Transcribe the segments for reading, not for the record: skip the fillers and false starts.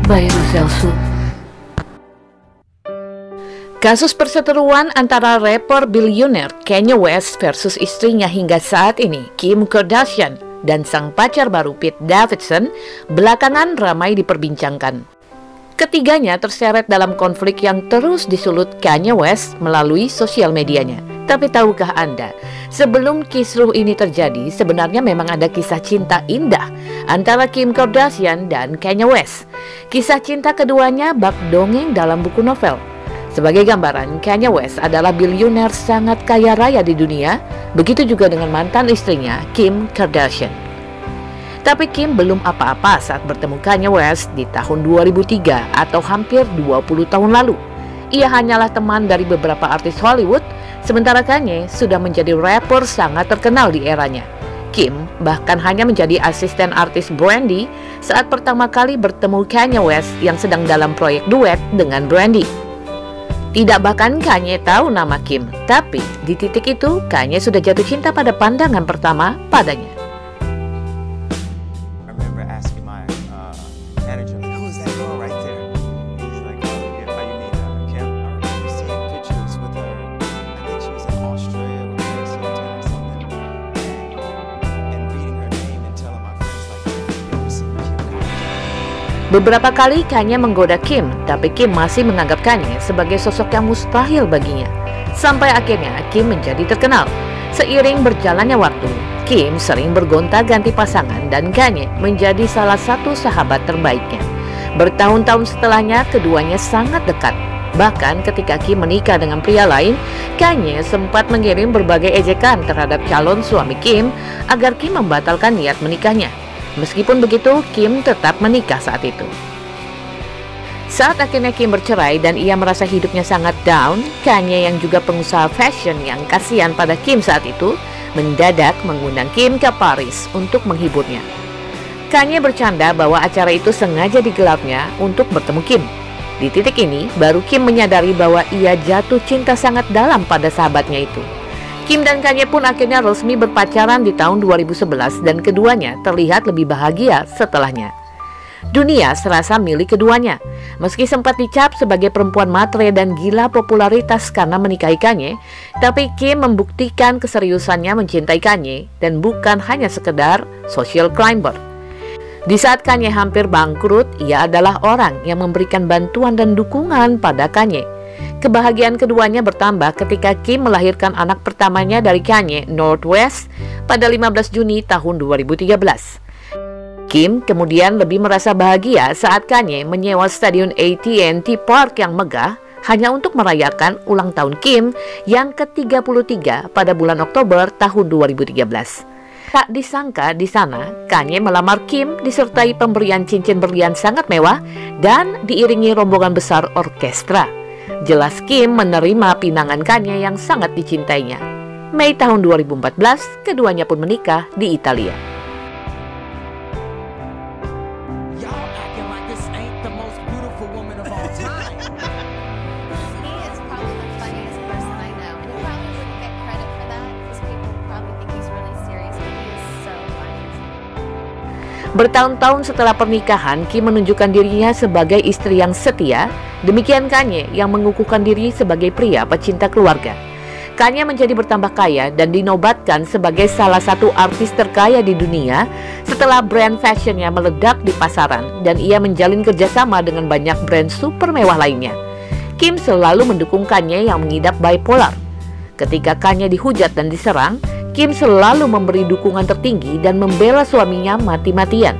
Bayrou Zelsu. Kasus perseteruan antara rapper bilioner Kanye West versus istrinya hingga saat ini, Kim Kardashian, dan sang pacar baru Pete Davidson belakangan ramai diperbincangkan. Ketiganya terseret dalam konflik yang terus disulut Kanye West melalui sosial medianya. Tapi tahukah Anda, sebelum kisruh ini terjadi, sebenarnya memang ada kisah cinta indah antara Kim Kardashian dan Kanye West. Kisah cinta keduanya bak dongeng dalam buku novel. Sebagai gambaran, Kanye West adalah bilioner sangat kaya raya di dunia, begitu juga dengan mantan istrinya, Kim Kardashian. Tapi Kim belum apa-apa saat bertemu Kanye West di tahun 2003 atau hampir 20 tahun lalu. Ia hanyalah teman dari beberapa artis Hollywood, sementara Kanye sudah menjadi rapper sangat terkenal di eranya. Kim bahkan hanya menjadi asisten artis Brandy saat pertama kali bertemu Kanye West yang sedang dalam proyek duet dengan Brandy. Tidak bahkan Kanye tahu nama Kim, tapi di titik itu Kanye sudah jatuh cinta pada pandangan pertama padanya. Beberapa kali Kanye menggoda Kim, tapi Kim masih menganggap Kanye sebagai sosok yang mustahil baginya. Sampai akhirnya Kim menjadi terkenal. Seiring berjalannya waktu, Kim sering bergonta-ganti pasangan dan Kanye menjadi salah satu sahabat terbaiknya. Bertahun-tahun setelahnya, keduanya sangat dekat. Bahkan ketika Kim menikah dengan pria lain, Kanye sempat mengirim berbagai ejekan terhadap calon suami Kim agar Kim membatalkan niat menikahnya. Meskipun begitu, Kim tetap menikah saat itu. Saat akhirnya Kim bercerai dan ia merasa hidupnya sangat down, Kanye yang juga pengusaha fashion yang kasihan pada Kim saat itu, mendadak mengundang Kim ke Paris untuk menghiburnya. Kanye bercanda bahwa acara itu sengaja digelarnya untuk bertemu Kim. Di titik ini, baru Kim menyadari bahwa ia jatuh cinta sangat dalam pada sahabatnya itu. Kim dan Kanye pun akhirnya resmi berpacaran di tahun 2011 dan keduanya terlihat lebih bahagia setelahnya. Dunia serasa milik keduanya. Meski sempat dicap sebagai perempuan matre dan gila popularitas karena menikahi Kanye, tapi Kim membuktikan keseriusannya mencintai Kanye dan bukan hanya sekedar social climber. Di saat Kanye hampir bangkrut, ia adalah orang yang memberikan bantuan dan dukungan pada Kanye. Kebahagiaan keduanya bertambah ketika Kim melahirkan anak pertamanya dari Kanye, North West, pada 15 Juni tahun 2013. Kim kemudian lebih merasa bahagia saat Kanye menyewa stadion AT&T Park yang megah hanya untuk merayakan ulang tahun Kim yang ke-33 pada bulan Oktober tahun 2013. Tak disangka di sana, Kanye melamar Kim disertai pemberian cincin berlian sangat mewah dan diiringi rombongan besar orkestra. Jelas Kim menerima pinangan Kanye yang sangat dicintainya. Mei tahun 2014, keduanya pun menikah di Italia. Bertahun-tahun setelah pernikahan, Kim menunjukkan dirinya sebagai istri yang setia. Demikian Kanye yang mengukuhkan diri sebagai pria pecinta keluarga. Kanye menjadi bertambah kaya dan dinobatkan sebagai salah satu artis terkaya di dunia setelah brand fashionnya meledak di pasaran dan ia menjalin kerjasama dengan banyak brand super mewah lainnya. Kim selalu mendukung Kanye yang mengidap bipolar. Ketika Kanye dihujat dan diserang, Kim selalu memberi dukungan tertinggi dan membela suaminya mati-matian.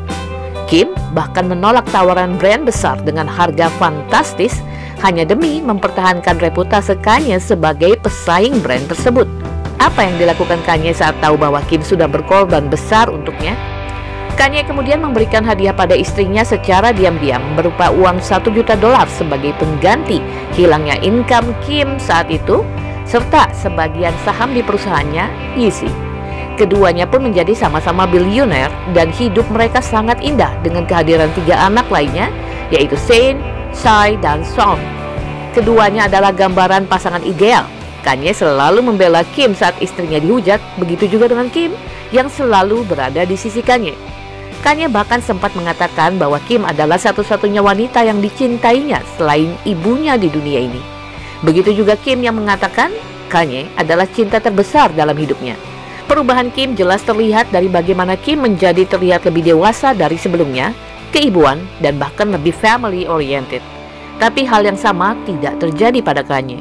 Kim bahkan menolak tawaran brand besar dengan harga fantastis hanya demi mempertahankan reputasi Kanye sebagai pesaing brand tersebut. Apa yang dilakukan Kanye saat tahu bahwa Kim sudah berkorban besar untuknya? Kanye kemudian memberikan hadiah pada istrinya secara diam-diam berupa uang $1 juta sebagai pengganti hilangnya income Kim saat itu, serta sebagian saham di perusahaannya, Yeezy. Keduanya pun menjadi sama-sama bilioner dan hidup mereka sangat indah dengan kehadiran 3 anak lainnya, yaitu Zayn, Psy, dan Sean. Keduanya adalah gambaran pasangan ideal. Kanye selalu membela Kim saat istrinya dihujat, begitu juga dengan Kim yang selalu berada di sisi Kanye. Kanye bahkan sempat mengatakan bahwa Kim adalah satu-satunya wanita yang dicintainya selain ibunya di dunia ini. Begitu juga Kim yang mengatakan Kanye adalah cinta terbesar dalam hidupnya. Perubahan Kim jelas terlihat dari bagaimana Kim menjadi terlihat lebih dewasa dari sebelumnya, keibuan, dan bahkan lebih family oriented. Tapi hal yang sama tidak terjadi pada Kanye.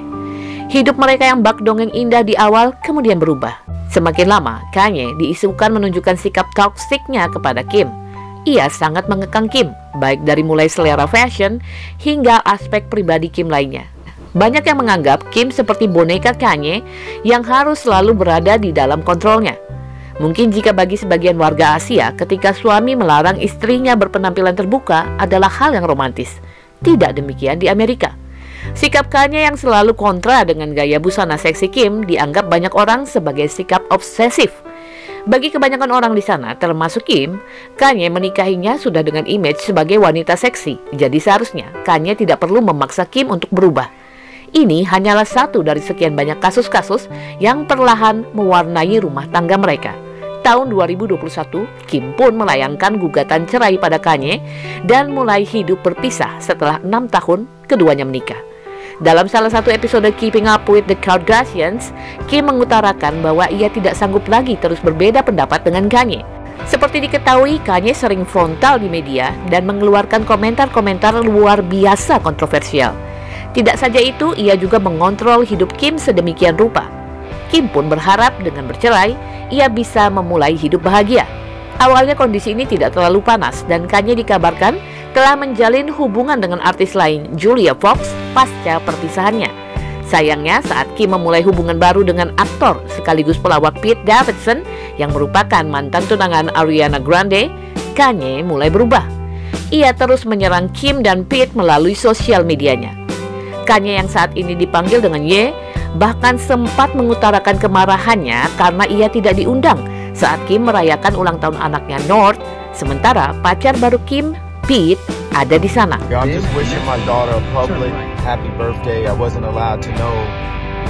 Hidup mereka yang bak dongeng indah di awal kemudian berubah. Semakin lama, Kanye diisukan menunjukkan sikap toksiknya kepada Kim. Ia sangat mengekang Kim, baik dari mulai selera fashion hingga aspek pribadi Kim lainnya. Banyak yang menganggap Kim seperti boneka Kanye yang harus selalu berada di dalam kontrolnya. Mungkin jika bagi sebagian warga Asia, ketika suami melarang istrinya berpenampilan terbuka adalah hal yang romantis. Tidak demikian di Amerika. Sikap Kanye yang selalu kontra dengan gaya busana seksi Kim dianggap banyak orang sebagai sikap obsesif. Bagi kebanyakan orang di sana, termasuk Kim, Kanye menikahinya sudah dengan image sebagai wanita seksi. Jadi seharusnya Kanye tidak perlu memaksa Kim untuk berubah. Ini hanyalah satu dari sekian banyak kasus-kasus yang perlahan mewarnai rumah tangga mereka. Tahun 2021, Kim pun melayangkan gugatan cerai pada Kanye dan mulai hidup berpisah setelah 6 tahun keduanya menikah. Dalam salah satu episode Keeping Up with the Kardashians, Kim mengutarakan bahwa ia tidak sanggup lagi terus berbeda pendapat dengan Kanye. Seperti diketahui, Kanye sering frontal di media dan mengeluarkan komentar-komentar luar biasa kontroversial. Tidak saja itu, ia juga mengontrol hidup Kim sedemikian rupa. Kim pun berharap dengan bercerai, ia bisa memulai hidup bahagia. Awalnya kondisi ini tidak terlalu panas dan Kanye dikabarkan telah menjalin hubungan dengan artis lain, Julia Fox, pasca perpisahannya. Sayangnya saat Kim memulai hubungan baru dengan aktor sekaligus pelawak Pete Davidson yang merupakan mantan tunangan Ariana Grande, Kanye mulai berubah. Ia terus menyerang Kim dan Pete melalui sosial medianya. Kanye yang saat ini dipanggil dengan Ye bahkan sempat mengutarakan kemarahannya karena ia tidak diundang saat Kim merayakan ulang tahun anaknya North, sementara pacar baru Kim, Pete, ada di sana. I'm just wishing my daughter a public happy birthday. I wasn't allowed to know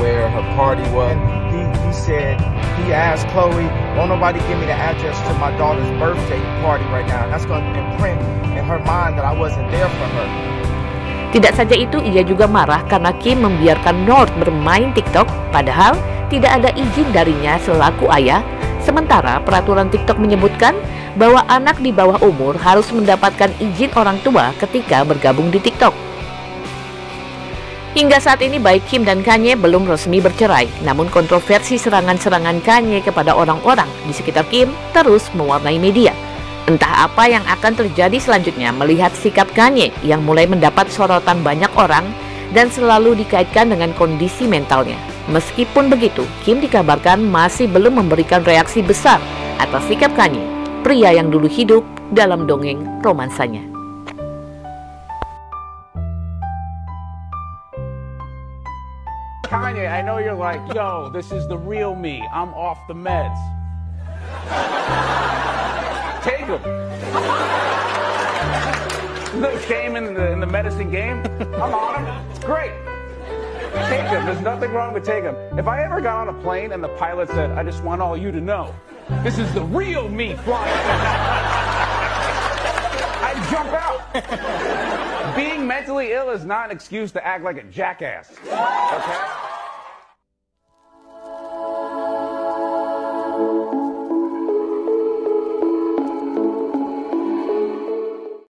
where her party was. He said, he asked Chloe, won't nobody give me the address to my daughter's birthday party right now? And that's going to imprint in her mind that I wasn't there for her. Tidak saja itu, ia juga marah karena Kim membiarkan North bermain TikTok, padahal tidak ada izin darinya selaku ayah. Sementara peraturan TikTok menyebutkan bahwa anak di bawah umur harus mendapatkan izin orang tua ketika bergabung di TikTok. Hingga saat ini baik Kim dan Kanye belum resmi bercerai, namun kontroversi serangan-serangan Kanye kepada orang-orang di sekitar Kim terus mewarnai media. Entah apa yang akan terjadi selanjutnya melihat sikap Kanye yang mulai mendapat sorotan banyak orang dan selalu dikaitkan dengan kondisi mentalnya. Meskipun begitu, Kim dikabarkan masih belum memberikan reaksi besar atas sikap Kanye, pria yang dulu hidup dalam dongeng romansanya. Kanye, I know you're like, yo, this is the real me. I'm off the meds. Take them. No shame in the medicine game. I'm on them. It's great. Take them. There's nothing wrong with taking them. If I ever got on a plane and the pilot said, I just want all you to know, this is the real me flying, I'd jump out. Being mentally ill is not an excuse to act like a jackass. Okay?